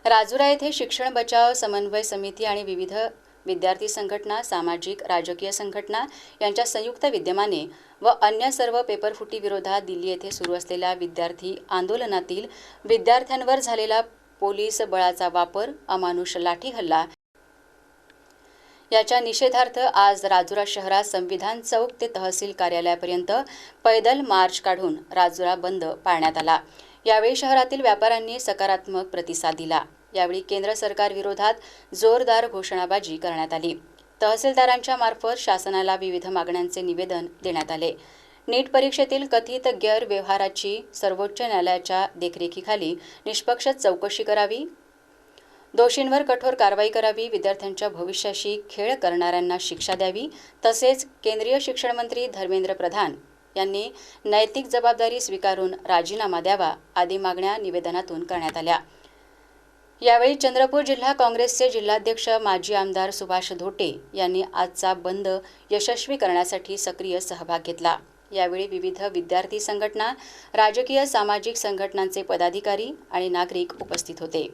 राजुरा येथे शिक्षण बचाव समन्वय समिती आणि विविध विद्यार्थी संघटना, सामाजिक राजकीय संघटना यांच्या संयुक्त विद्यमाने व अन्य सर्व पेपरफुटी विरोधात दिल्ली येथे सुरू असलेल्या विद्यार्थी आंदोलनातील विद्यार्थ्यांवर झालेला पोलीस बळाचा वापर, अमानुष लाठी हल्ला याच्या निषेधार्थ आज राजुरा शहरात संविधान चौक ते तहसील कार्यालयापर्यंत पैदल मार्च काढून राजुरा बंद पाळण्यात आला। यावेळी शहरातील व्यापाऱ्यांनी सकारात्मक प्रतिसाद दिला। यावेळी केंद्र सरकार विरोधात जोरदार घोषणाबाजी करण्यात आली। तहसीलदारांच्या मार्फत शासनाला विविध मागण्यांचे निवेदन देण्यात आले। नीट परीक्षेतील कथित गैरव्यवहाराची सर्वोच्च न्यायालयाच्या देखरेखीखाली निष्पक्ष चौकशी करावी, दोषींवर कठोर कारवाई करावी, विद्यार्थ्यांच्या भविष्याशी खेळ करणाऱ्यांना शिक्षा द्यावी, तसेच केंद्रीय शिक्षण मंत्री धर्मेंद्र प्रधान यांनी नैतिक जबाबदारी स्वीकारून राजीनामा द्यावा आदी मागण्या निवेदनातून करण्यात आल्या। यावेळी चंद्रपूर जिल्हा काँग्रेसचे जिल्हाध्यक्ष माजी आमदार सुभाष धोटे यांनी आजचा बंद यशस्वी करण्यासाठी सक्रिय सहभाग घेतला। यावेळी विविध विद्यार्थी संघटना, राजकीय सामाजिक संघटनांचे पदाधिकारी आणि नागरिक उपस्थित होते।